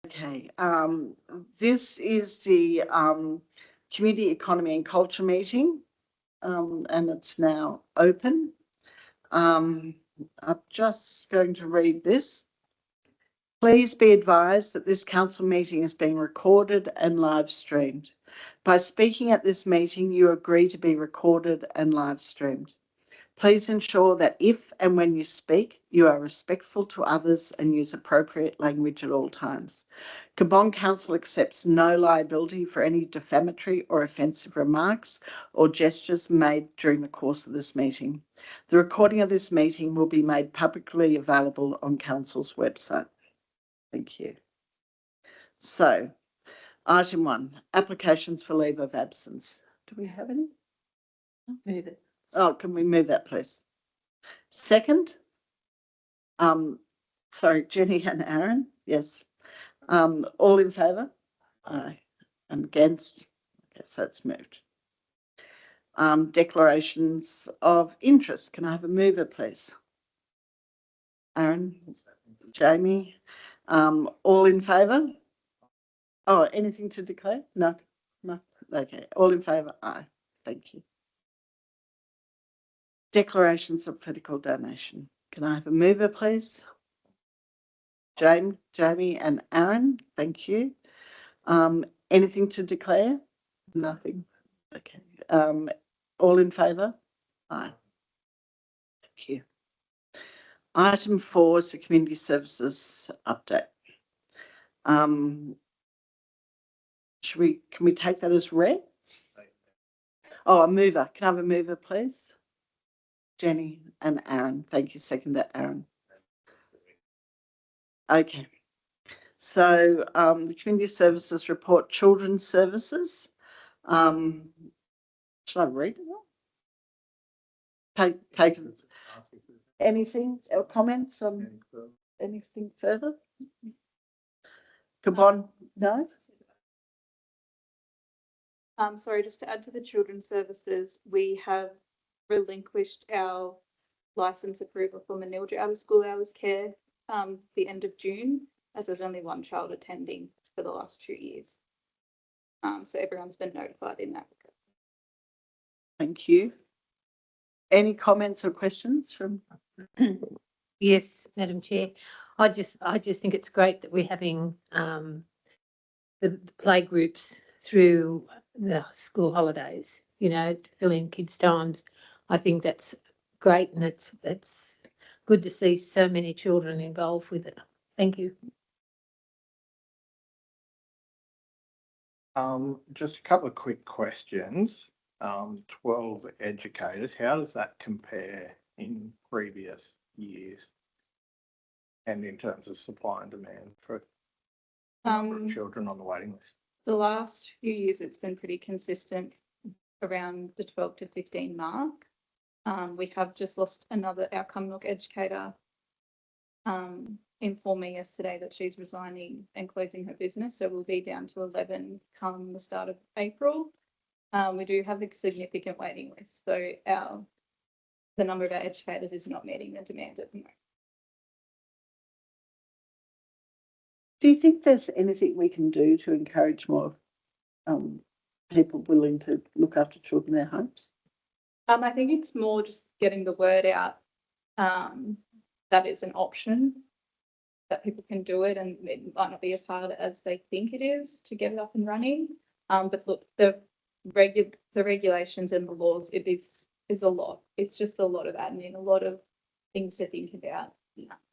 Okay, this is the Community Economy and Culture meeting, and it's now open. I'm just going to read this. Please be advised that this council meeting is being recorded and live streamed. By speaking at this meeting, you agree to be recorded and live streamed. Please ensure that if and when you speak, you are respectful to others and use appropriate language at all times. Cabonne Council accepts no liability for any defamatory or offensive remarks or gestures made during the course of this meeting. The recording of this meeting will be made publicly available on Council's website. Thank you. So, item 1, applications for leave of absence. Do we have any? Move it. Oh, can we move that, please? Second? Sorry, Jenny and Aaron. Yes. All in favour? Aye. And against? Okay, so it's moved. Declarations of interest. Can I have a mover, please? Aaron? Jamie? All in favour? Oh, anything to declare? No. No. Okay. All in favour? Aye. Thank you. Declarations of political donation. Can I have a mover, please? Jamie and Aaron, thank you. Anything to declare? Nothing. Okay. All in favour? Aye. Thank you. Item 4 is the community services update. Can we take that as read? Oh, a mover. Can I have a mover, please? Jenny and Aaron. Thank you. Seconder, Aaron. Okay. So the community services report, children's services. Should I read it? Take anything or comments on anything further? Cabonne, no? Sorry, just to add to the children's services, we have relinquished our license approval for Manildra out of school hours care the end of June, as there's only one child attending for the last 2 years. So everyone's been notified in that regard. Thank you. Any comments or questions from? Yes, Madam Chair. I just think it's great that we're having the play groups through the school holidays, you know, to fill in kids' times. I think that's great, and it's good to see so many children involved with it. Thank you. Just a couple of quick questions. 12 educators, how does that compare in previous years? And in terms of supply and demand for children on the waiting list? The last few years, it's been pretty consistent around the 12 to 15 mark. We have just lost our Cumnock educator informed me yesterday that she's resigning and closing her business. So we'll be down to 11 come the start of April. We do have a significant waiting list. So the number of our educators is not meeting the demand at the moment. Do you think there's anything we can do to encourage more people willing to look after children in their homes? I think it's more just getting the word out that it's an option, that people can do it, and it might not be as hard as they think it is to get it up and running. But look, the regulations and the laws, it is a lot. It's just a lot of admin, a lot of things to think about,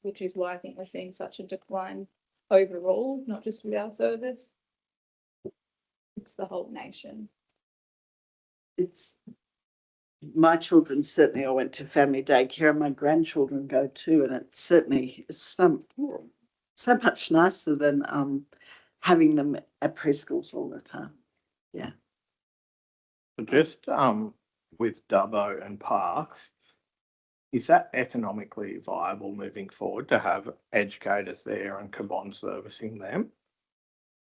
which is why I think we're seeing such a decline overall, not just with our service. It's the whole nation. It's my children certainly all went to family daycare, and my grandchildren go too, and it certainly is so much nicer than having them at preschools all the time. Yeah. Just with Dubbo and Parks, is that economically viable moving forward to have educators there and Cabonne servicing them?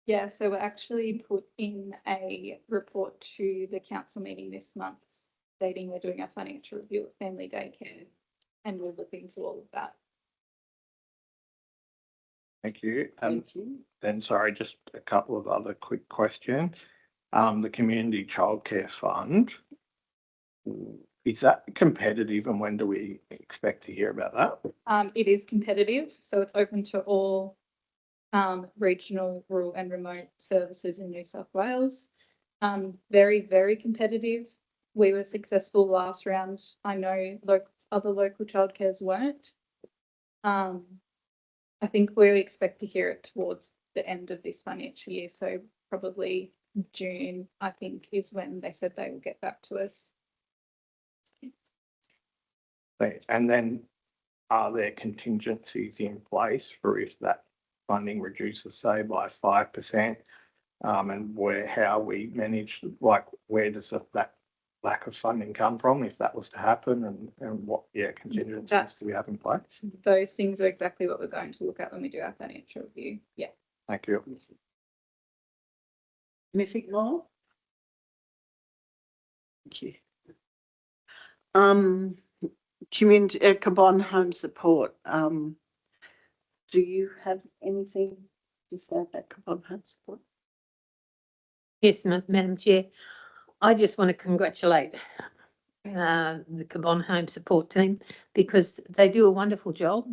Yeah, so we're actually put in a report to the council meeting this month stating we're doing a financial review at family daycare, and we'll look into all of that. Thank you. And Thank you. then, sorry, just a couple of other quick questions. The Community Childcare Fund, is that competitive and when do we expect to hear about that? It is competitive, so it's open to all regional, rural and remote services in New South Wales. Very, very competitive. We were successful last round. I know other local childcares weren't. I think we expect to hear it towards the end of this financial year, so probably June, I think, is when they said they will get back to us. And then are there contingencies in place for if that funding reduces, say, by 5%? And how we manage, like, where does that lack of funding come from if that was to happen, and what contingencies do we have in place? Those things are exactly what we're going to look at when we do our financial review. Yeah. Thank you. Anything more? Thank you. Community Cabonne Home Support. Do you have anything to say about Cabonne Home Support? Yes, Madam Chair. I just want to congratulate the Cabonne Home Support team because they do a wonderful job.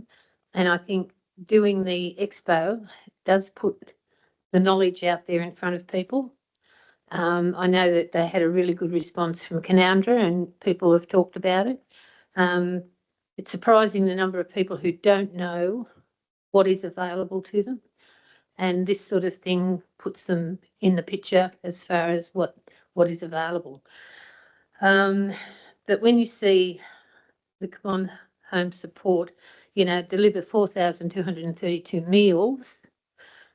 And I think doing the expo does put the knowledge out there in front of people. I know that they had a really good response from Canowindra and people have talked about it. It's surprising the number of people who don't know what is available to them. And this sort of thing puts them in the picture as far as what is available. But when you see the Cabonne Home Support, deliver 4,232 meals,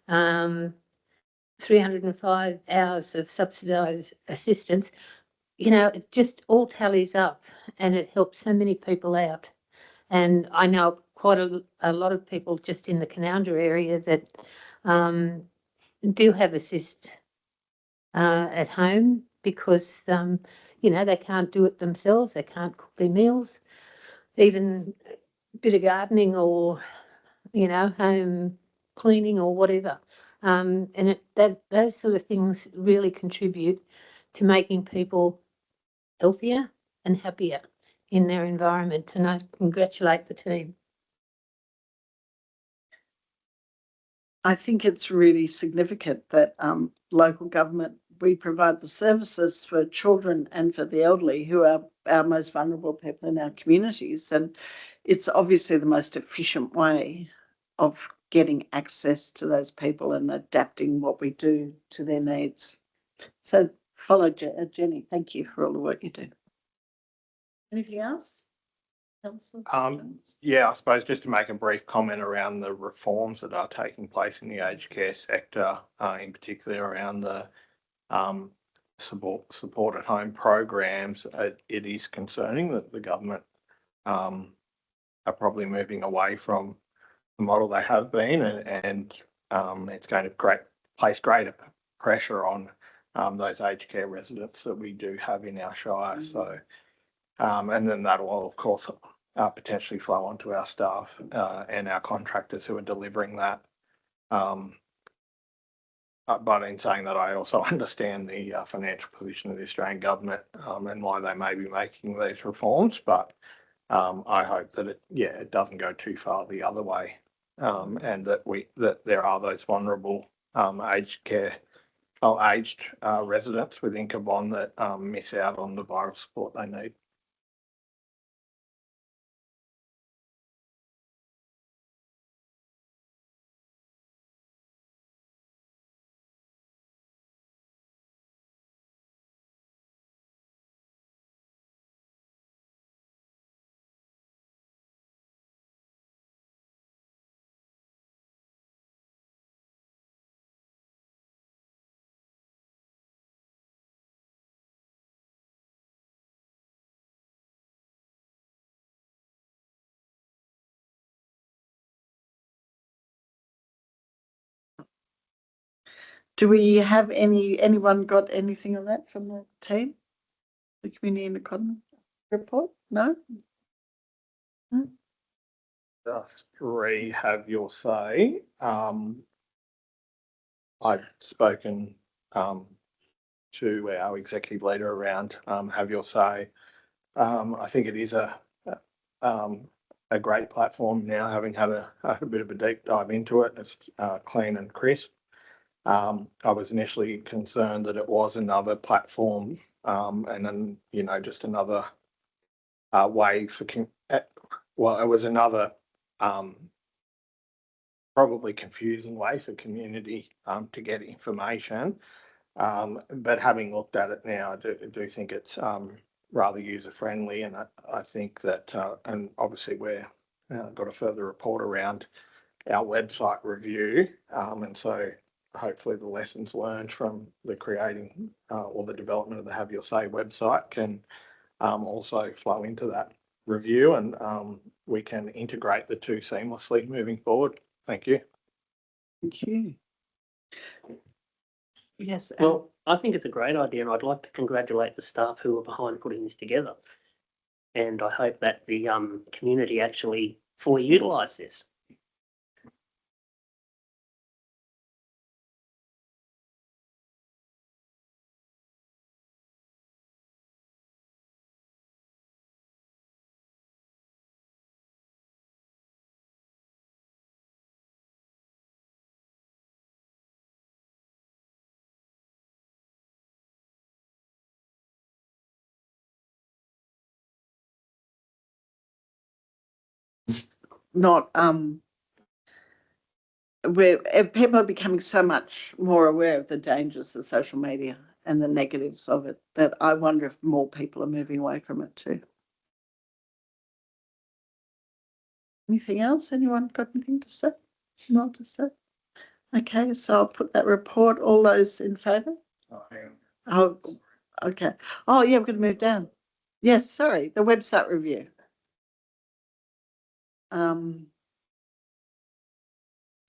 305 hours of subsidised assistance, it just all tallies up and it helps so many people out. And I know quite a lot of people just in the Canowindra area that do have assist at home because, they can't do it themselves. They can't cook their meals, even a bit of gardening or, home cleaning or whatever. And those sort of things really contribute to making people healthier and happier in their environment. And I congratulate the team. I think it's really significant that local government, we provide the services for children and for the elderly who are our most vulnerable people in our communities. And it's obviously the most efficient way of getting access to those people and adapting what we do to their needs. So follow Jenny. Thank you for all the work you do. Anything else? Yeah, I suppose just to make a brief comment around the reforms that are taking place in the aged care sector, in particular around the support at home programs. It is concerning that the government are probably moving away from the model they have been, and it's going to place greater pressure on those aged care residents that we do have in our shire. So, and then that will, of course, potentially flow onto our staff and our contractors who are delivering that. But in saying that, I also understand the financial position of the Australian government and why they may be making these reforms. But I hope that it doesn't go too far the other way, and that there are those vulnerable aged residents within Cabonne that miss out on the vital support they need. Do we have anyone got anything on that from the team? The Community and Economy report? No? Just have your say. I've spoken to our executive leader around have your say. I think it is a great platform now, having had a bit of a deep dive into it. It's clean and crisp. I was initially concerned that it was another platform, and then just another way for it was another probably confusing way for community to get information. But having looked at it now, I do think it's rather user friendly, and I think that, and obviously we're got a further report around our website review, and so hopefully the lessons learned from the creating or the development of the Have Your Say website can also flow into that review, and we can integrate the two seamlessly moving forward. Thank you. Thank you. Yes. Well, I think it's a great idea, and I'd like to congratulate the staff who are behind putting this together. And I hope that the community actually fully utilise this. Not where people are becoming so much more aware of the dangers of social media and the negatives of it that I wonder if more people are moving away from it too. Anything else? Anyone got anything to say? Not to say? Okay, so I'll put that report. All those in favour? Oh, okay. Oh, yeah, we're going to move down. Yes, sorry, the website review.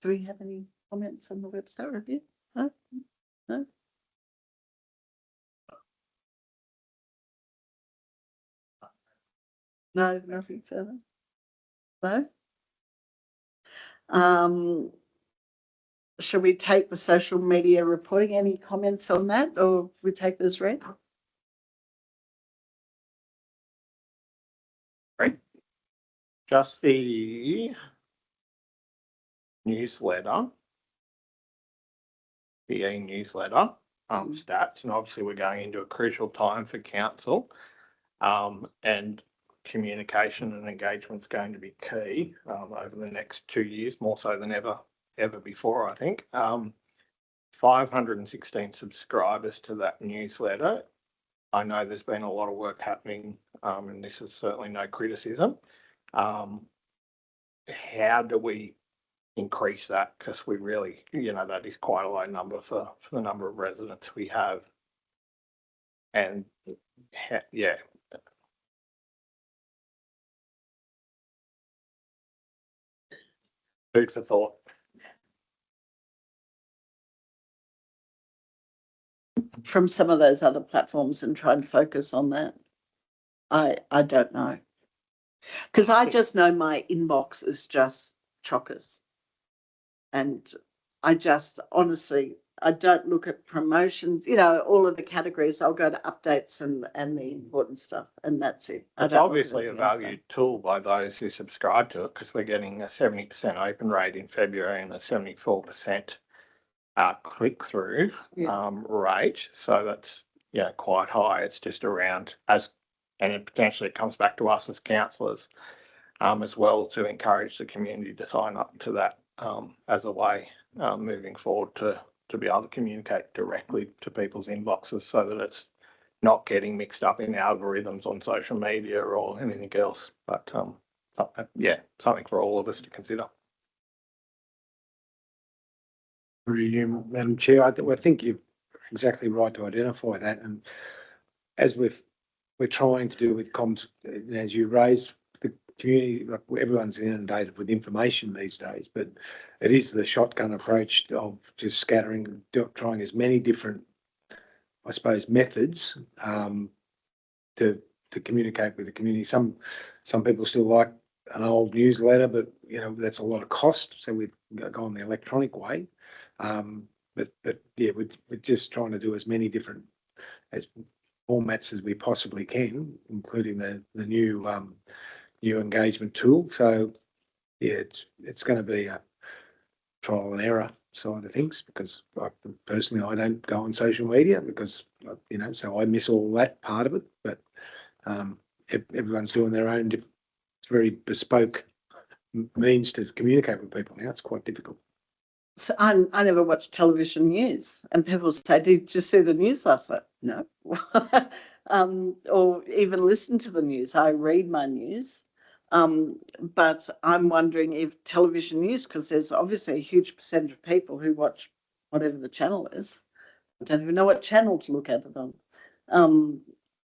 Do we have any comments on the website review? No? No? No, nothing further. No? Should we take the social media reporting? Any comments on that, or we take this read? Right. Just the newsletter, the e-newsletter stats, and obviously we're going into a crucial time for council, and communication and engagement is going to be key over the next 2 years, more so than ever before, I think. 516 subscribers to that newsletter. I know there's been a lot of work happening, and this is certainly no criticism. How do we increase that? Because we really, that is quite a low number for the number of residents we have. And yeah. Food for thought. From some of those other platforms and try and focus on that. I don't know. Because I just know my inbox is just chockers. And I just honestly, I don't look at promotions, all of the categories. I'll go to updates and the important stuff, and that's it. It's obviously a valued tool by those who subscribe to it, because we're getting a 70% open rate in February and a 74% click-through rate. So that's quite high. It's just around and it potentially comes back to us as councillors as well, to encourage the community to sign up to that as a way moving forward to be able to communicate directly to people's inboxes, so that it's not getting mixed up in algorithms on social media or anything else. But something for all of us to consider. You, Madam Chair, I think you're exactly right to identify that, and as we're trying to do with comms, as you raise the community, like everyone's inundated with information these days, but it is the shotgun approach of just scattering, trying as many different, I suppose, methods to communicate with the community. Some people still like an old newsletter, but you know, that's a lot of cost. So we've gone the electronic way. But yeah, we're just trying to do as many different formats as we possibly can, including the new new engagement tool. So yeah, it's going to be a trial and error side of things, because personally I don't go on social media because, you know, so I miss all that part of it. But everyone's doing their own very bespoke means to communicate with people now. It's quite difficult. So I never watch television news, and people say, "Did you see the news last night?" No. Or even listen to the news. I read my news. But I'm wondering if television news, because there's obviously a huge percentage of people who watch whatever the channel is. I don't even know what channel to look at it on.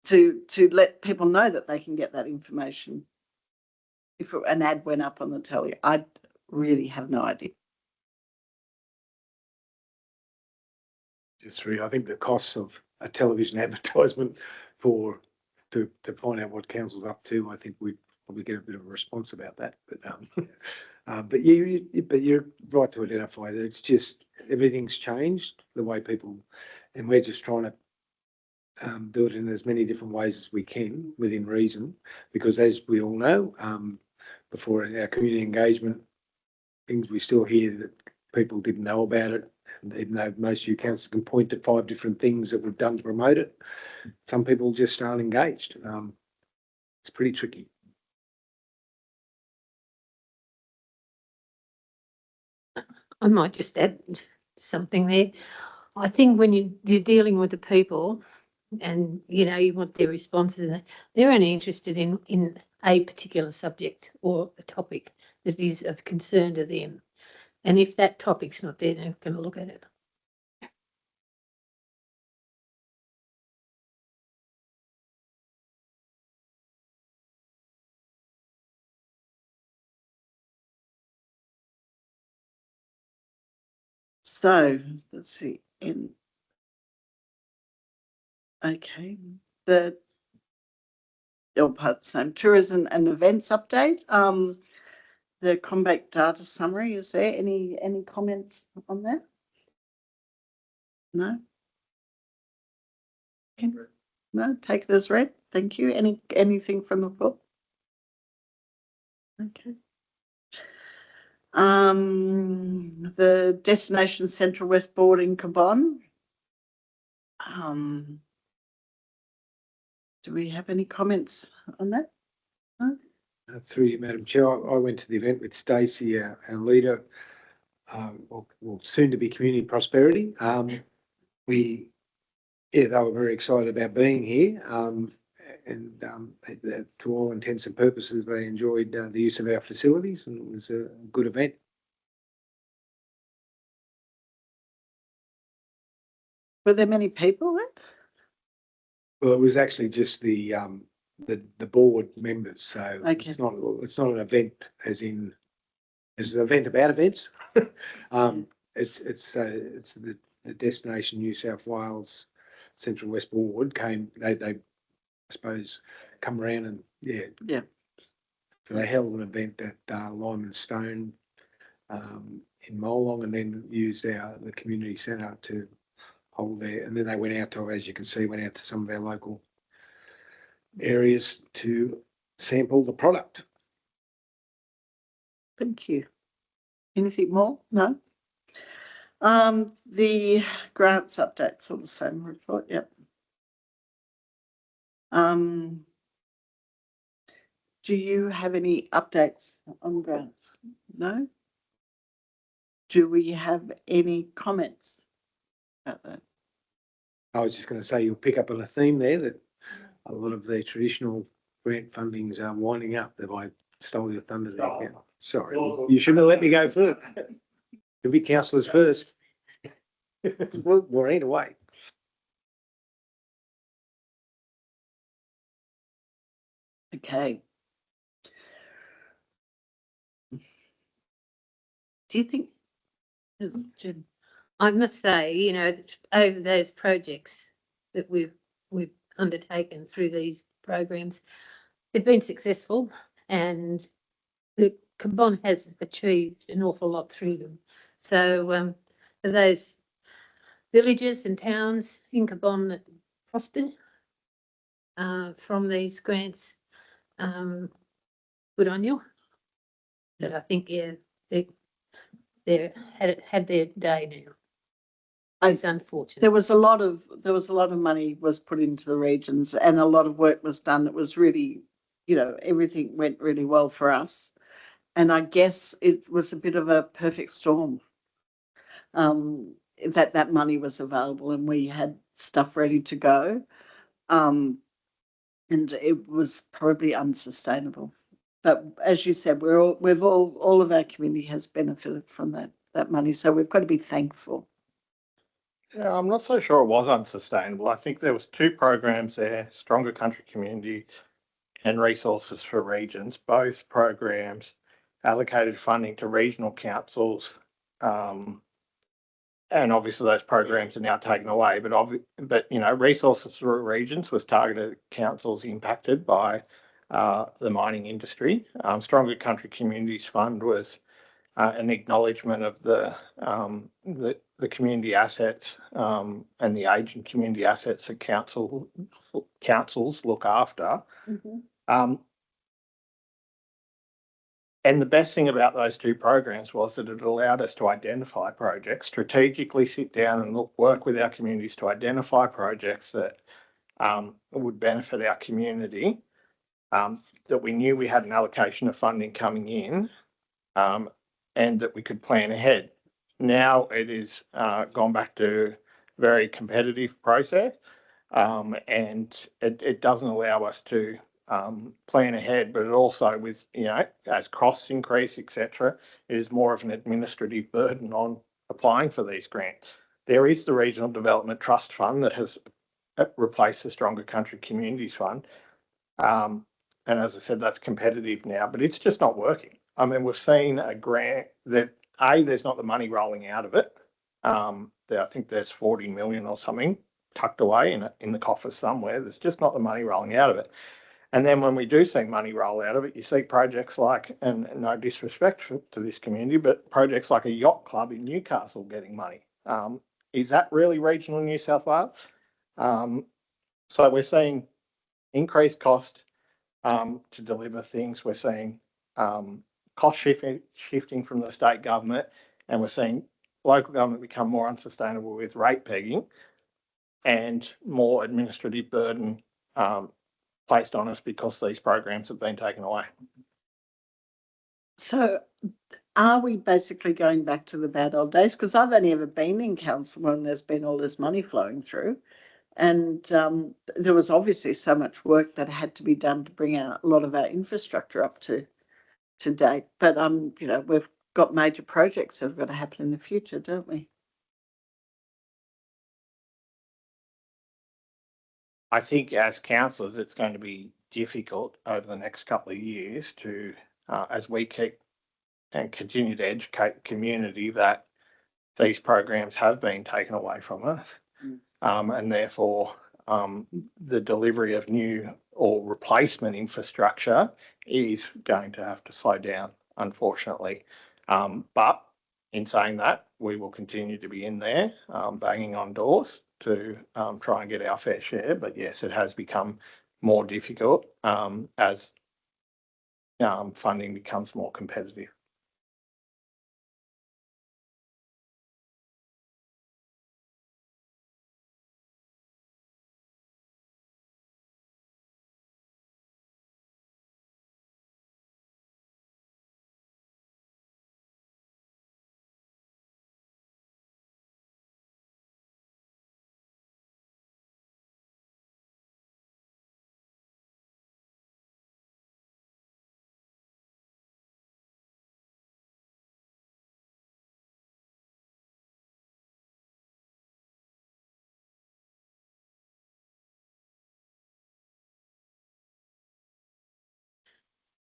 To let people know that they can get that information. If an ad went up on the telly, I really have no idea. Just really, I think the costs of a television advertisement to find out what council's up to, I think we'd probably get a bit of a response about that. But you're right to identify that it's just everything's changed the way people, and we're just trying to do it in as many different ways as we can within reason, because as we all know, before our community engagement things, we still hear that people didn't know about it. And even though most of you councils can point to 5 different things that we've done to promote it, some people just aren't engaged. It's pretty tricky. I might just add something there. I think when you're dealing with the people and, you know, you want their responses, they're only interested in a particular subject or a topic that is of concern to them. And if that topic's not there, they're not going to look at it. So let's see. The tourism and events update. The CommBank data summary. Is there any comments on that? No. Okay. No. Take it as read. Thank you. Anything from the floor? Okay. The Destination Central West Board in Cabonne. Do we have any comments on that? No? Through you, Madam Chair, I went to the event with Stacey, our leader, well, soon to be Community Prosperity. They were very excited about being here, and to all intents and purposes, they enjoyed the use of our facilities, and it was a good event. Were there many people there? Well, it was actually just the board members, so Okay. it's not an event as in it's an event about events. It's the Destination New South Wales Central West Board they I suppose come around and Yeah. So they held an event at Lyman Stone in Molong, and then used the community centre to hold there. And then they went out to, as you can see, went out to some of our local areas to sample the product. Thank you. Anything more? No. The grants updates, all the same report. Yep. Do you have any updates on grants? No. Do we have any comments about that? I was just going to say, you'll pick up on a theme there that a lot of the traditional grant fundings are winding up. That I stole your thunder there. Yeah. Sorry, you shouldn't have let me go first. To be councillors first. We're either way. Okay. Do you think? Jim? I must say, you know, over those projects that we've undertaken through these programs, they've been successful, and the Cabon has achieved an awful lot through them. So for those villages and towns in Cabon that prospered from these grants, good on you. But I think, yeah, they had their day now. It's unfortunate. There was a lot of money was put into the regions and a lot of work was done. It was really, everything went really well for us. And I guess it was a bit of a perfect storm. That money was available and we had stuff ready to go. And it was probably unsustainable. But as you said, all of our community has benefited from that money. So we've got to be thankful. Yeah, I'm not so sure it was unsustainable. I think there was 2 programs there, Stronger Country Communities and Resources for Regions. Both programs allocated funding to regional councils. And obviously those programs are now taken away, but Resources for Regions was targeted at councils impacted by the mining industry. Stronger Country Communities Fund was an acknowledgement of the community assets and the aging community assets that councils look after. And the best thing about those 2 programs was that it allowed us to identify projects, strategically sit down and work with our communities to identify projects that would benefit our community, that we knew we had an allocation of funding coming in, and that we could plan ahead. Now it is gone back to a very competitive process, and it doesn't allow us to plan ahead, but it also with, as costs increase, etc., it is more of an administrative burden on applying for these grants. There is the Regional Development Trust Fund that has replaced the Stronger Country Communities Fund. And as I said, that's competitive now, but it's just not working. I mean, we've seen a grant that, there's not the money rolling out of it. I think there's 40 million or something tucked away in the coffers somewhere. There's just not the money rolling out of it. And then when we do see money roll out of it, you see projects like, and no disrespect to this community, but projects like a yacht club in Newcastle getting money. Is that really regional New South Wales? So we're seeing increased cost to deliver things. We're seeing cost shifting from the state government, and we're seeing local government become more unsustainable with rate pegging and more administrative burden placed on us because these programs have been taken away. So are we basically going back to the bad old days? Because I've only ever been in council when there's been all this money flowing through. And there was obviously so much work that had to be done to bring a lot of our infrastructure up to date. But, we've got major projects that have got to happen in the future, don't we? I think as councillors, it's going to be difficult over the next couple of years to, as we keep and continue to educate the community that these programs have been taken away from us. And therefore the delivery of new or replacement infrastructure is going to have to slow down, unfortunately. But in saying that, we will continue to be in there banging on doors to try and get our fair share. But yes, it has become more difficult as funding becomes more competitive.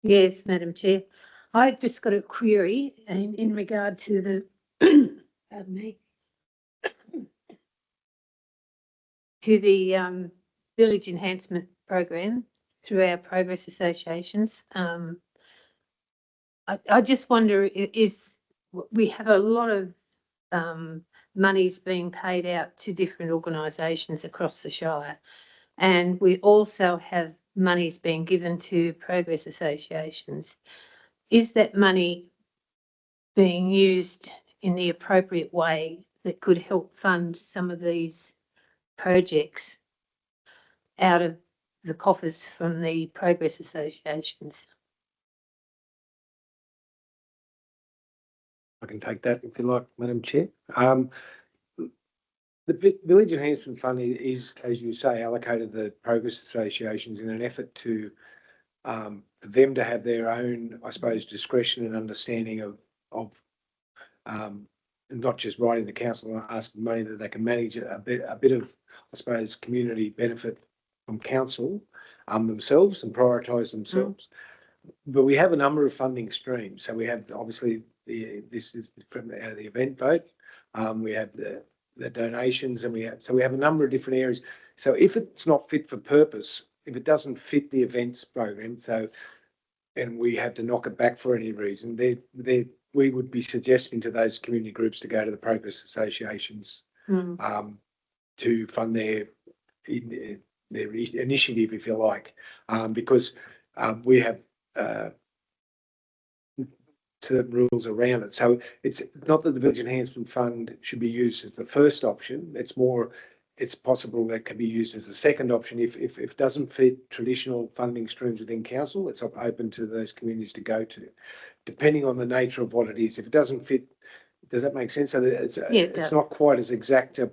Yes, Madam Chair. I've just got a query in regard to the, pardon me, to the village enhancement program through our progress associations. I just wonder, we have a lot of monies being paid out to different organisations across the Shire. And we also have monies being given to progress associations. Is that money being used in the appropriate way that could help fund some of these projects out of the coffers from the progress associations? I can take that if you like, Madam Chair. The Village Enhancement Fund is, as you say, allocated the progress associations in an effort to for them to have their own, I suppose, discretion and understanding of not just writing the council and asking money, that they can manage a bit of, I suppose, community benefit from council themselves and prioritise themselves. But we have a number of funding streams. So we have obviously this is from the event vote. We have the donations, and we have a number of different areas. So if it's not fit for purpose, if it doesn't fit the events program, and we have to knock it back for any reason, we would be suggesting to those community groups to go to the progress associations to fund their initiative, if you like, because we have certain rules around it. So it's not that the Village Enhancement Fund should be used as the first option. It's possible that can be used as the second option if it doesn't fit traditional funding streams within council. It's open to those communities to go to, depending on the nature of what it is. If it doesn't fit, does that make sense? So that it's not quite as exact a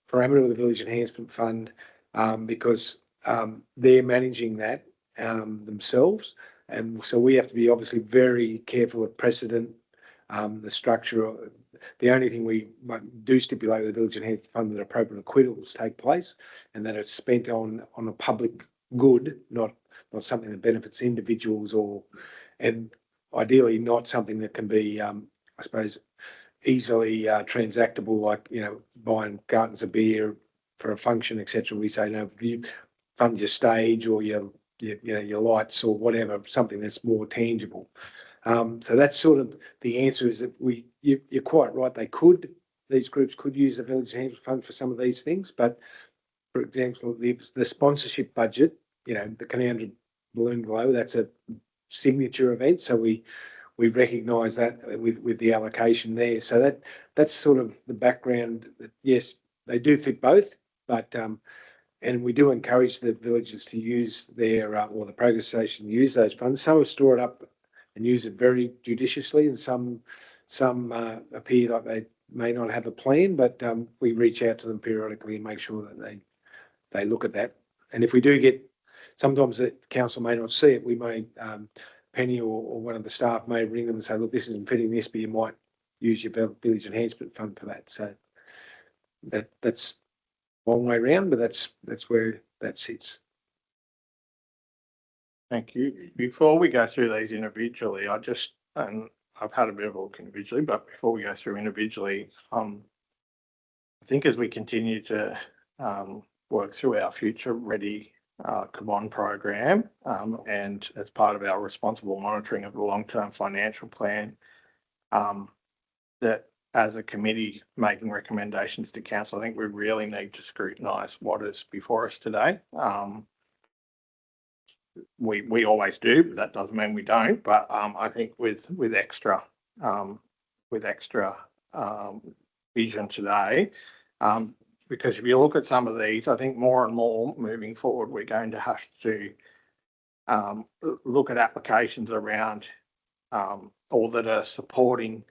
parameter of the Village Enhancement Fund because they're managing that themselves. And so we have to be obviously very careful of precedent, the structure. The only thing we do stipulate with the Village Enhancement Fund that appropriate acquittals take place and that it's spent on a public good, not something that benefits individuals and ideally not something that can be, I suppose, easily transactable, like, buying cartons of beer for a function, etc. We say, no, you fund your stage or your lights or whatever, something that's more tangible. So that's sort of the answer, is that you're quite right. These groups could use the Village Enhancement Fund for some of these things, but for example, the sponsorship budget, the Canowindra Balloon Glow, that's a signature event. So we recognise that with the allocation there. So that's sort of the background. Yes, they do fit both, but and we do encourage the villages to use or the progress station to use those funds. Some have stored up and use it very judiciously, and some appear like they may not have a plan, but we reach out to them periodically and make sure that they look at that. And if we do get, sometimes the council may not see it, we may, Penny or one of the staff may ring them and say, look, this isn't fitting this, but you might use your Village Enhancement Fund for that. So that's a long way around, but that's where that sits. Thank you. Before we go through these individually, and I've had a bit of a look individually, but before we go through individually, I think as we continue to work through our Future Ready Cabon program, and as part of our responsible monitoring of the long-term financial plan, that as a committee making recommendations to council, I think we really need to scrutinise what is before us today. We always do, but that doesn't mean we don't. But I think with extra vision today, because if you look at some of these, I think more and more moving forward, we're going to have to look at applications around all that are supporting,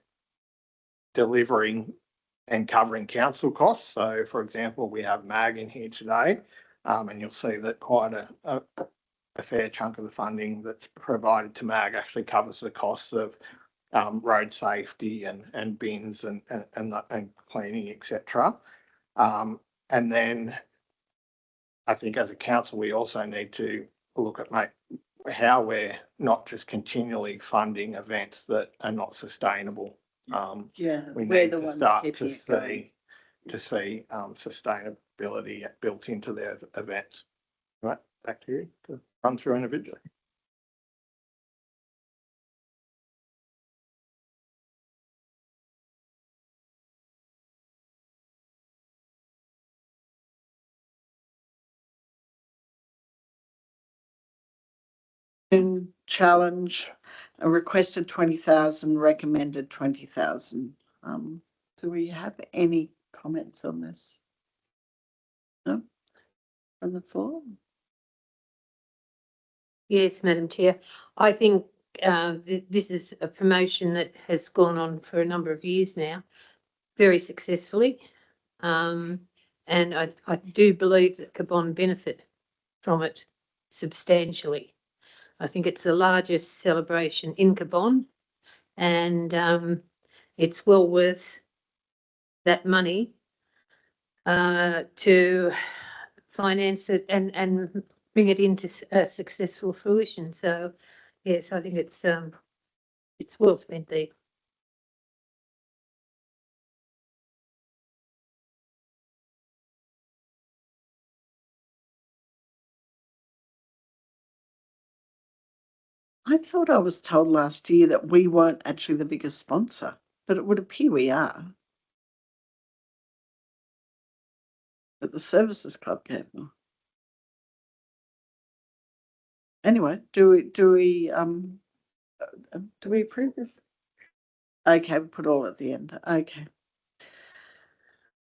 delivering and covering council costs. So, for example, we have MAG in here today, and you'll see that quite a fair chunk of the funding that's provided to MAG actually covers the costs of road safety and bins and cleaning, etc. And then I think as a council, we also need to look at how we're not just continually funding events that are not sustainable. We need to start to see sustainability built into their events. Right, back to you to run through individually. challenge, a requested 20,000, recommended 20,000. Do we have any comments on this? No? On the floor? Yes, Madam Chair. I think this is a promotion that has gone on for a number of years now, very successfully. And I do believe that Cabonne benefit from it substantially. I think it's the largest celebration in Cabonne, and it's well worth that money to finance it and bring it into a successful fruition. So, yes, I think it's well spent there. I thought I was told last year that we weren't actually the biggest sponsor, but it would appear we are. But the Services Club gave them. Anyway, do we approve this? Okay, we put all at the end. Okay.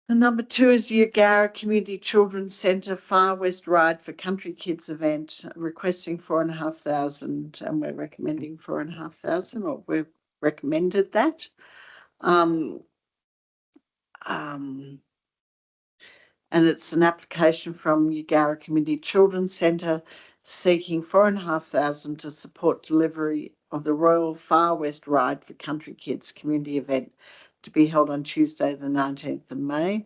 And number 2 is Yagara Community Children's Centre Far West Ride for Country Kids event, requesting 4,500, and we're recommending 4,500, or we've recommended that. And it's an application from Yagara Community Children's Centre seeking 4,500 to support delivery of the Royal Far West Ride for Country Kids community event to be held on Tuesday, the 19th of May.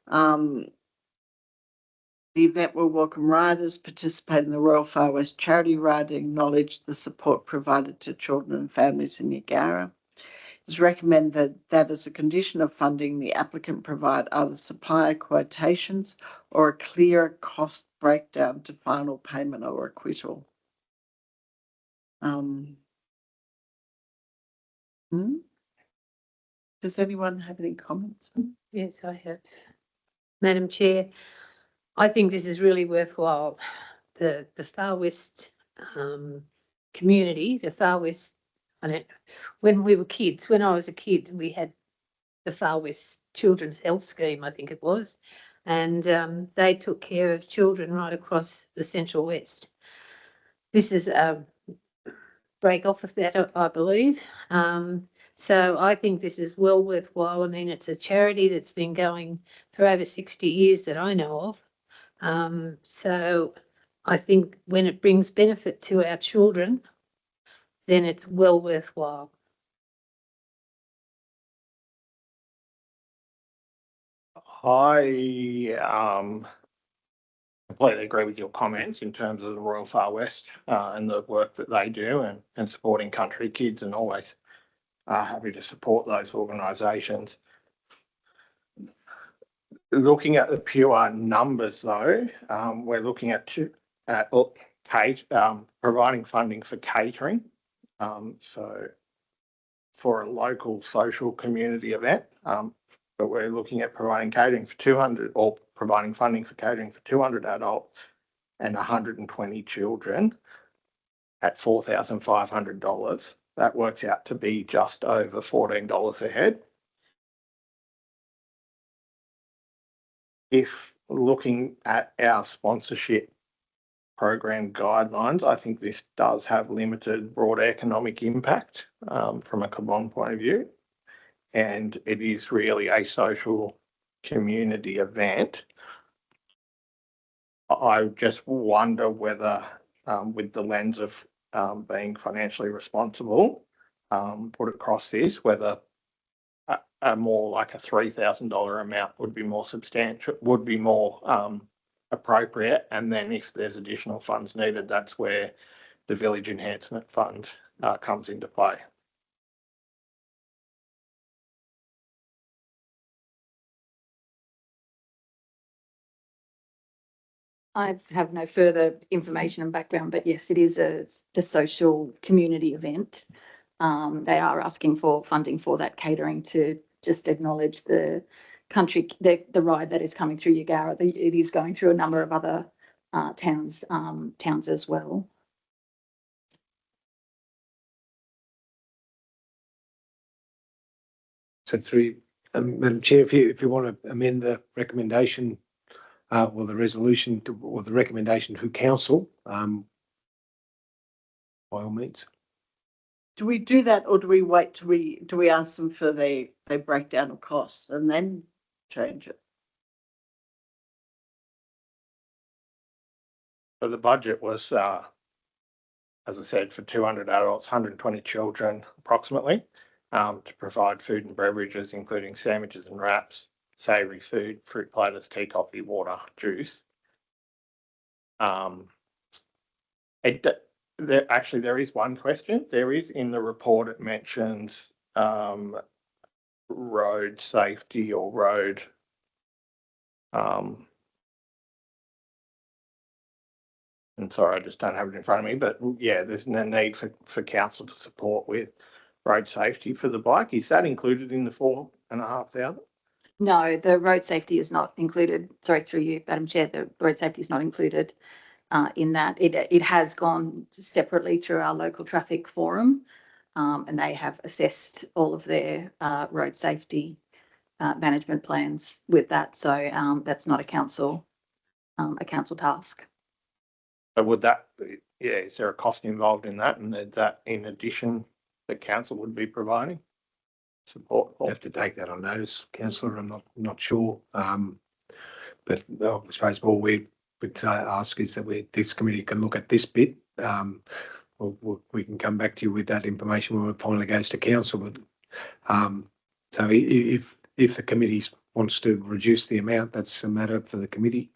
The event will welcome riders participating in the Royal Far West Charity Ride and acknowledge the support provided to children and families in Yagara. It's recommended that as a condition of funding, the applicant provide either supplier quotations or a clear cost breakdown to final payment or acquittal. Does anyone have any comments? Yes, I have. Madam Chair, I think this is really worthwhile. The Far West community, the Far West, when we were kids, when I was a kid, we had the Far West Children's Health Scheme, I think it was, and they took care of children right across the Central West. This is a break off of that, I believe. So I think this is well worthwhile. I mean, it's a charity that's been going for over 60 years that I know of. So I think when it brings benefit to our children, then it's well worthwhile. I completely agree with your comments in terms of the Royal Far West and the work that they do and supporting country kids, and always happy to support those organisations. Looking at the pure numbers though, we're looking at providing funding for catering. So for a local social community event, but we're looking at providing catering for 200, or providing funding for catering for 200 adults and 120 children at $4,500. That works out to be just over $14 a head. If looking at our sponsorship program guidelines, I think this does have limited broad economic impact from a Cabonne point of view. And it is really a social community event. I just wonder whether, with the lens of being financially responsible, put across this, whether a more like a $3,000 amount would be more substantial, would be more appropriate. And then if there's additional funds needed, that's where the Village Enhancement Fund comes into play. I have no further information and background, but yes, it is a social community event. They are asking for funding for that catering to just acknowledge the ride that is coming through Yagara. It is going through a number of other towns as well. So through, Madam Chair, if you want to amend the recommendation, or the resolution to, or the recommendation to council, by all means. Do we do that or do we wait till do we ask them for their breakdown of costs and then change it? So the budget was, as I said, for 200 adults, 120 children approximately, to provide food and beverages, including sandwiches and wraps, savoury food, fruit platters, tea, coffee, water, juice. There is one question. There is in the report, it mentions road safety or road I'm sorry, I just don't have it in front of me, but yeah, there's no need for council to support with road safety for the bike. Is that included in the 4,500? No, the road safety is not included. Sorry, through you, Madam Chair, the road safety is not included in that. It has gone separately through our local traffic forum, and they have assessed all of their road safety management plans with that. So that's not a council task. So would that, is there a cost involved in that? And is that in addition, the council would be providing support? You have to take that on notice, councillor. I'm not sure. But I suppose all we would ask is that this committee can look at this bit. We can come back to you with that information when it finally goes to council. But so if the committee wants to reduce the amount, that's a matter for the committee.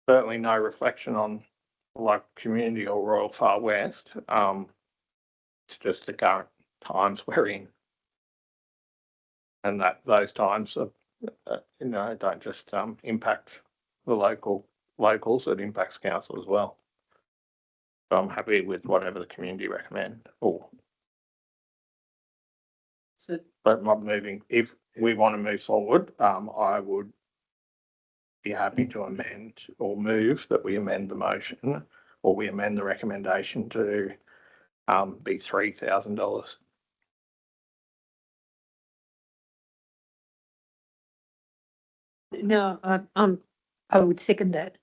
Certainly no reflection on like community or Royal Far West. It's just the current times we're in. And that those times are, don't just impact the locals, it impacts council as well. So I'm happy with whatever the community recommend. But not moving. If we want to move forward, I would be happy to amend or move that we amend the motion or we amend the recommendation to be $3,000. No, I would second that.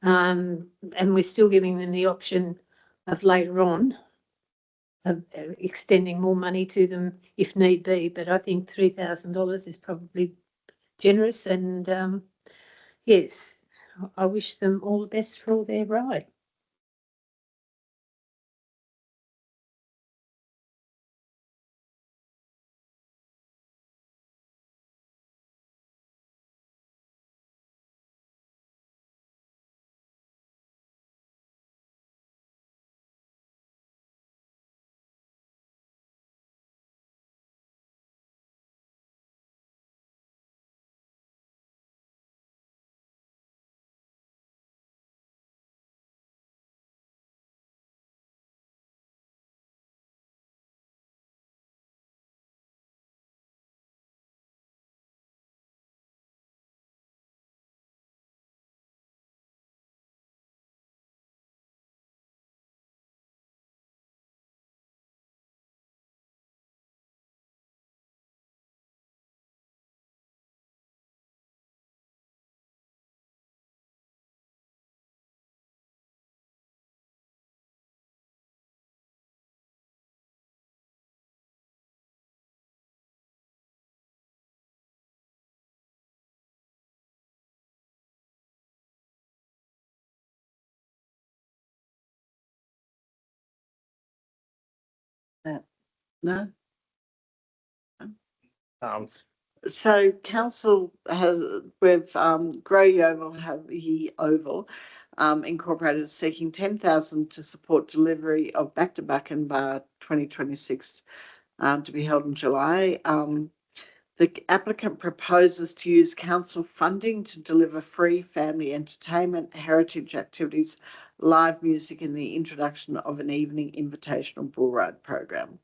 And we're still giving them the option of later on of extending more money to them if need be. But I think $3,000 is probably generous. And yes, I wish them all the best for their ride. No? So council has, with Grow Yeovil, have the Oval Incorporated seeking 10,000 to support delivery of Back to Buchan Bar 2026 to be held in July. The applicant proposes to use council funding to deliver free family entertainment, heritage activities, live music, and the introduction of an evening invitational bull ride program.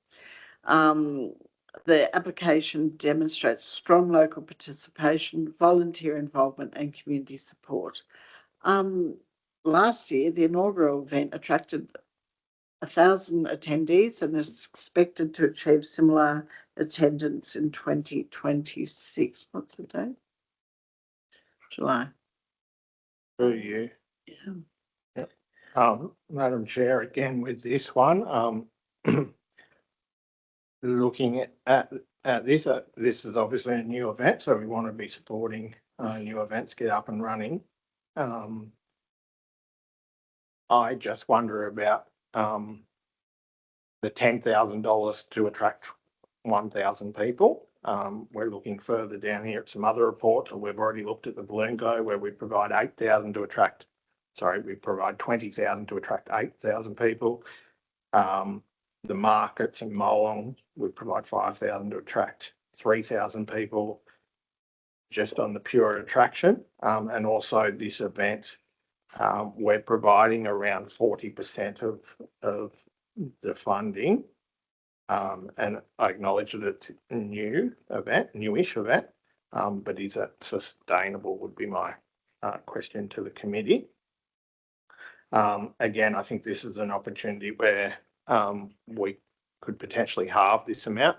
The application demonstrates strong local participation, volunteer involvement, and community support. Last year, the inaugural event attracted 1,000 attendees and is expected to achieve similar attendance in 2026. What's the date? July. Through you. Yeah. Madam Chair, again with this one, looking at this, this is obviously a new event, so we want to be supporting new events get up and running. I just wonder about the $10,000 to attract 1,000 people. We're looking further down here at some other reports, or we've already looked at the Balloon Go where we provide 8,000 to attract. Sorry, we provide 20,000 to attract 8,000 people. The markets in Molong, we provide 5,000 to attract 3,000 people just on the pure attraction. And also this event, we're providing around 40% of the funding. And I acknowledge that it's a newish event, but is that sustainable would be my question to the committee. Again, I think this is an opportunity where we could potentially halve this amount,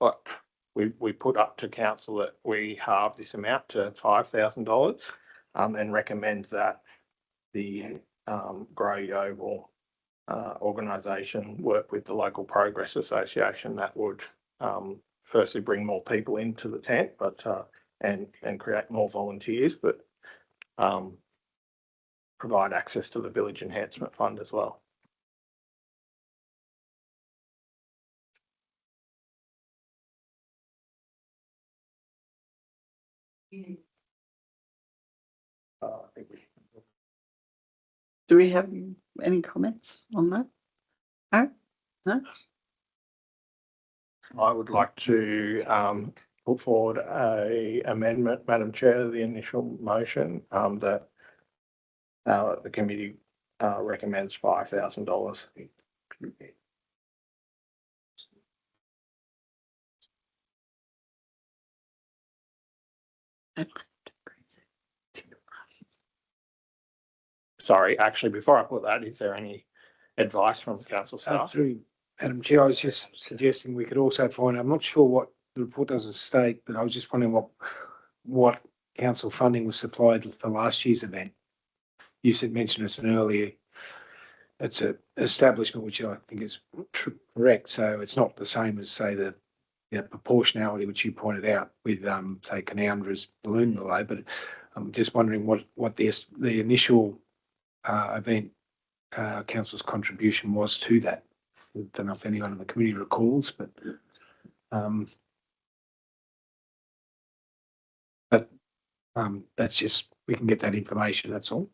but we put up to council that we halve this amount to $5,000 and recommend that the Grow Yeovil organisation work with the local Progress Association. That would firstly bring more people into the tent, but and create more volunteers, but provide access to the Village Enhancement Fund as well. I think we. Do we have any comments on that? No? I would like to put forward a amendment, Madam Chair, to the initial motion that the committee recommends $5,000. Sorry, actually, before I put that, is there any advice from the council staff? Through Madam Chair, I was just suggesting we could also find, I'm not sure what the report doesn't state, but I was just wondering what council funding was supplied for last year's event. You mentioned it's an establishment, which I think is correct. So it's not the same as, say, the proportionality which you pointed out with, say, Canoundra's balloon below. But I'm just wondering what the initial event council's contribution was to that. I don't know if anyone in the committee recalls, but that's just, we can get that information, that's all.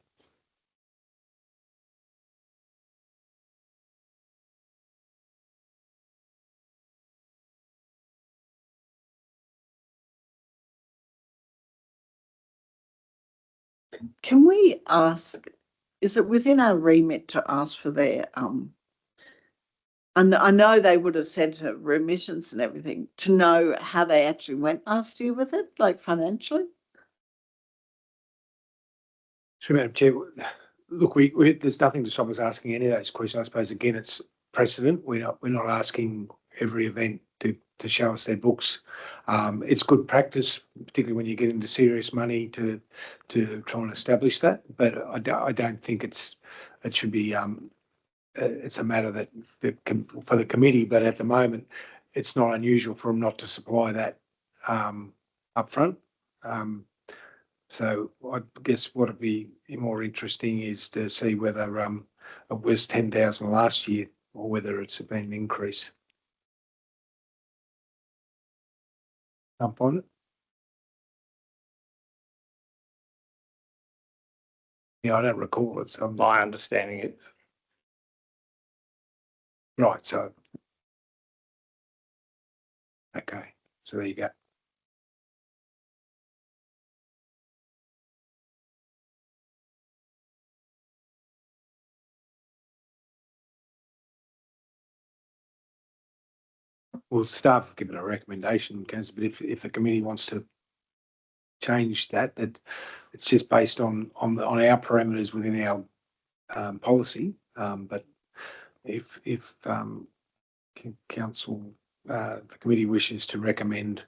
Can we ask, is it within our remit to ask for their, and I know they would have sent remittance and everything, to know how they actually went last year with it, like financially? So, Madam Chair, look, there's nothing to stop us asking any of those questions. I suppose, again, it's precedent. We're not asking every event to show us their books. It's good practice, particularly when you get into serious money, to try and establish that. But I don't think it should be. It's a matter that for the committee, but at the moment, it's not unusual for them not to supply that up front. So I guess what would be more interesting is to see whether it was 10,000 last year or whether it's been an increase. Up on it. Yeah, I don't recall it. So My understanding is. Right, so okay, so there you go. well, staff have given a recommendation, Councillor, but if the committee wants to change that it's just based on our parameters within our policy. But if council, the committee wishes to recommend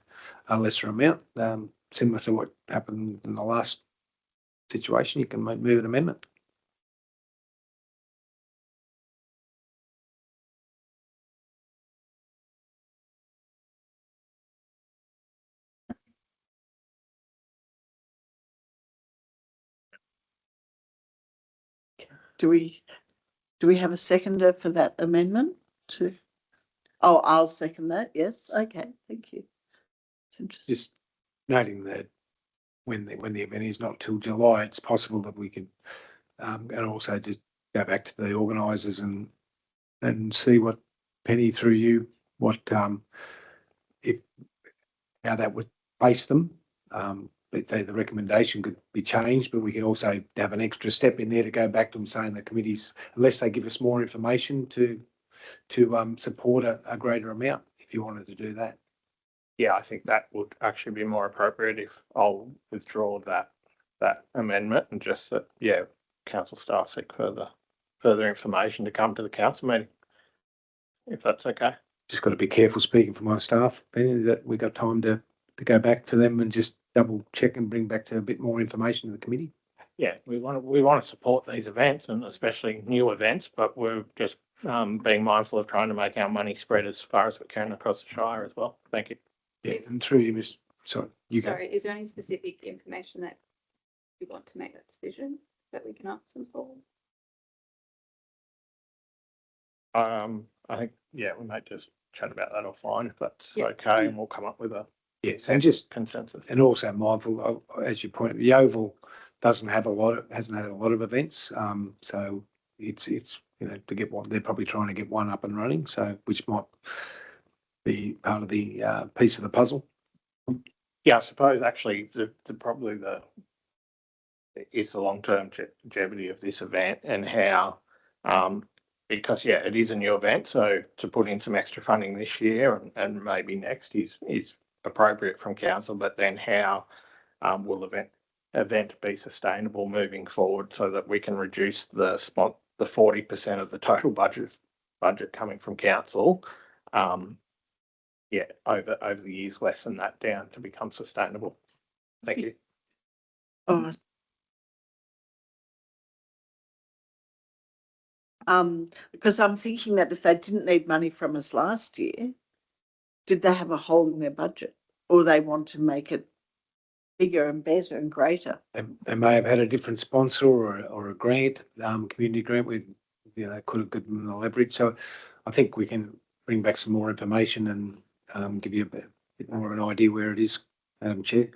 a lesser amount, similar to what happened in the last situation, you can move an amendment. Do we have a seconder for that amendment to? Oh, I'll second that. Yes. Okay. Thank you. It's interesting. Just noting that when the event is not till July, it's possible that we could, and also just go back to the organisers and see what, Penny, through you, what how that would place them. Let's say the recommendation could be changed, but we could also have an extra step in there to go back to them saying the committees, unless they give us more information to support a greater amount, if you wanted to do that. Yeah, I think that would actually be more appropriate if I'll withdraw that amendment and just that, yeah, council staff seek further information to come to the council meeting, if that's okay. Just got to be careful speaking for my staff, Penny, that we got time to go back to them and just double check and bring back to a bit more information to the committee. Yeah, we want to support these events and especially new events, but we're just being mindful of trying to make our money spread as far as we can across the Shire as well. Thank you. Yeah, and through you, Miss. Sorry, you go. Sorry, is there any specific information that you want to make that decision that we can ask them for? I think, yeah, we might just chat about that offline if that's Yeah. okay, and we'll come up with a Yes, and just consensus. and also mindful of, as you pointed, the Oval hasn't had a lot of events, so it's to get one, they're probably trying to get one up and running, so which might be part of the piece of the puzzle. Yeah, I suppose actually probably is the long-term longevity of this event and how, because yeah, it is a new event, so to put in some extra funding this year and maybe next is appropriate from council, but then how will event be sustainable moving forward so that we can reduce the 40% of the total budget coming from council, yeah, over the years, lessen that down to become sustainable. Thank you. Oh. Because I'm thinking that if they didn't need money from us last year, did they have a hole in their budget, or they want to make it bigger and better and greater? They may have had a different sponsor or a grant, community grant. We could have given them the leverage. So I think we can bring back some more information and give you a bit more of an idea where it is, Madam Chair.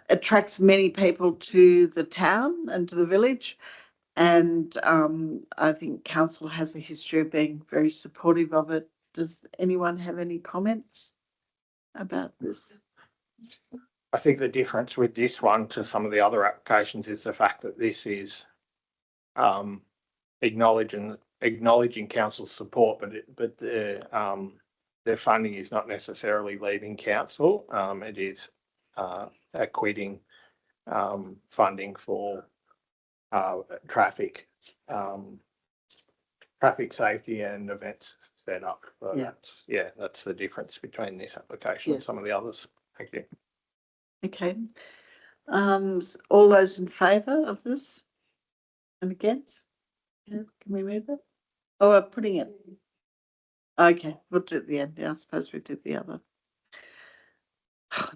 Attracts many people to the town and to the village. And I think council has a history of being very supportive of it. Does anyone have any comments about this? I think the difference with this one to some of the other applications is the fact that this is acknowledging council's support, but their funding is not necessarily leaving council. It is acquitting funding for traffic safety and events set up. So Yeah. that's the difference between this application and Yes. some of the others. Thank you. Okay. All those in favour of this and against? Yeah, can we move that? Oh, we're putting it. Okay, we'll do it at the end. Yeah, I suppose we did the other.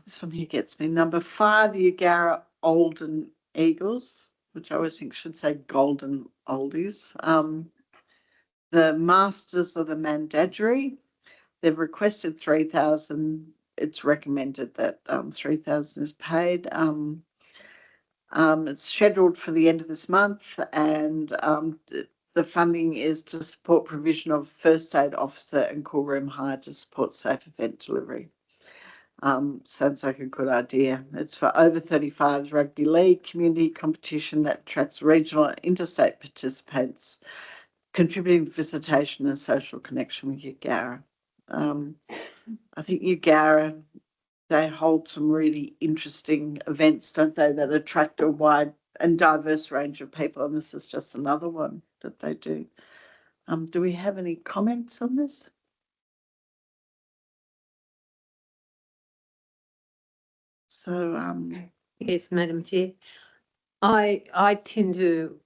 This one here gets me. Number 5, the Ugara Olden Eagles, which I always think should say Golden Oldies. The Masters of the Mandadgery, they've requested 3,000. It's recommended that 3,000 is paid. It's scheduled for the end of this month, and the funding is to support provision of first aid officer and call room hire to support safe event delivery. Sounds like a good idea. It's for over 35s rugby league community competition that attracts regional and interstate participants, contributing to visitation and social connection with Ugara. I think Ugara, they hold some really interesting events, don't they, that attract a wide and diverse range of people, and this is just another one that they do. Do we have any comments on this? So, Yes, Madam Chair. I tend to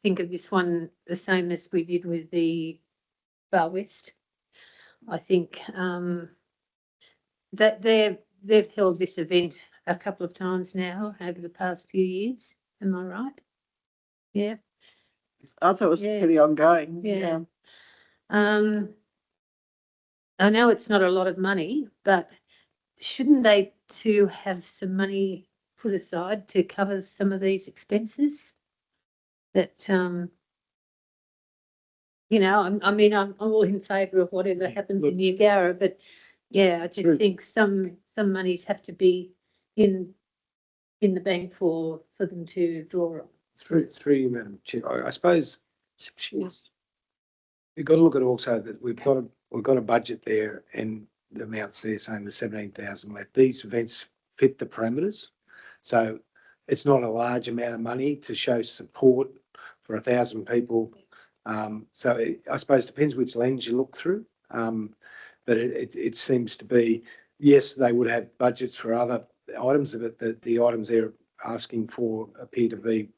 think of this one the same as we did with the Far West. I think that they've held this event a couple of times now over the past few years. Am I right? Yeah. I thought it was Yeah. pretty ongoing. Yeah. I know it's not a lot of money, but shouldn't they too have some money put aside to cover some of these expenses? That I'm all in favour of whatever happens in Ugara, but yeah, I just think some monies have to be in the bank for them to draw on. Through you, Madam Chair. I suppose 6 years. you've got to look at also that we've got a budget there, and the amounts there saying the 17,000 left. These events fit the parameters, so it's not a large amount of money to show support for 1,000 people. I suppose it depends which lens you look through. But it seems to be, yes, they would have budgets for other items, but the items they're asking for appear to be,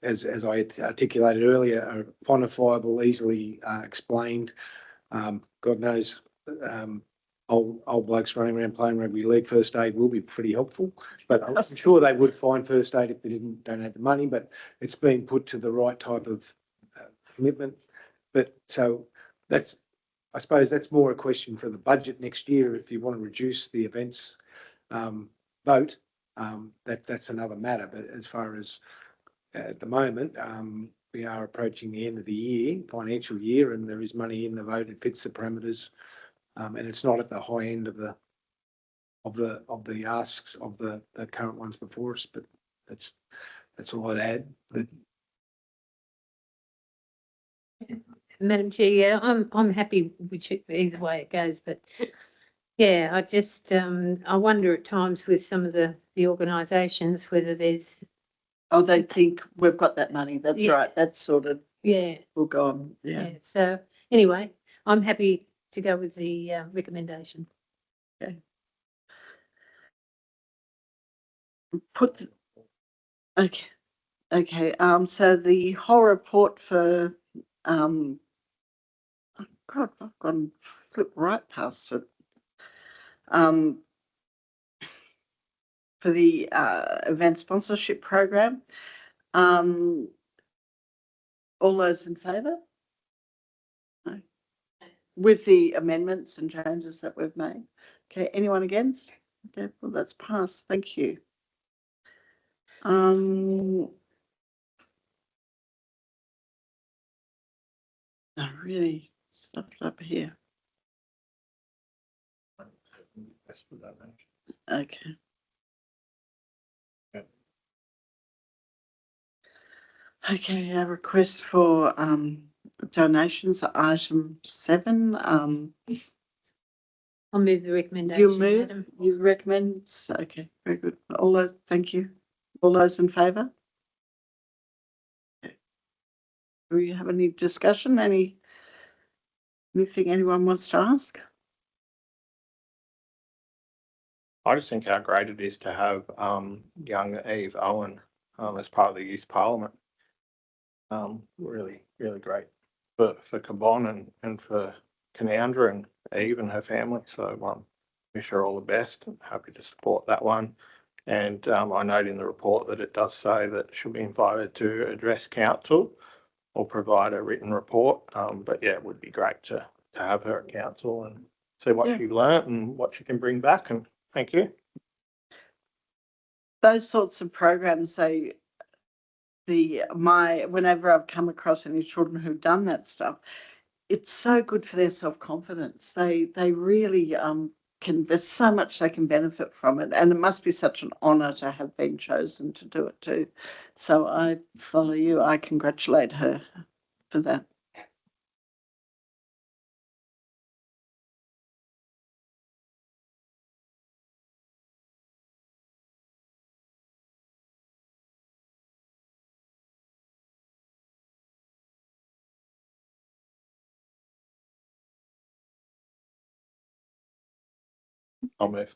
as I articulated earlier, are quantifiable, easily explained. God knows, old blokes running around playing rugby league, first aid will be pretty helpful. But I'm sure they would find first aid if they don't have the money. But it's being put to the right type of commitment. But so I suppose that's more a question for the budget next year. If you want to reduce the events vote, that's another matter. But as far as at the moment, we are approaching the end of the financial year, and there is money in the vote. It fits the parameters, and it's not at the high end of the asks of the current ones before us. But that's all I'd add. But Madam Chair, yeah, I'm happy either way it goes, but yeah, I just I wonder at times with some of the organisations whether there's They think we've got that money. That's Yeah. right. That's sorted. yeah. We'll go on. Yeah. So anyway, I'm happy to go with the recommendation. Okay. Okay. So the whole report for oh God, I've gone flip right past it. For the event sponsorship program. All those in favour? No. With the amendments and changes that we've made. Okay, anyone against? Okay, well, that's passed. Thank you. I really stuffed up here. Okay. Okay, a request for donations, item 7. I'll move the recommendation. You move, Madam. you recommend, okay, very good. All those, thank you. All those in favour? Okay. Do you have any discussion, anything anyone wants to ask? I just think how great it is to have young Eve Owen as part of the Youth Parliament. Really, really great for Cabonne and for Canowindra and Eve and her family. So wish her all the best. I'm happy to support that one. And I note in the report that it does say that she'll be invited to address council or provide a written report. But yeah, it would be great to have her at council and see what Yeah. she learnt and what she can bring back. And thank you. Those sorts of programs, whenever I've come across any children who've done that stuff, it's so good for their self-confidence. They really there's so much they can benefit from it, and it must be such an honour to have been chosen to do it too. So I follow you. I congratulate her for that. I'll move.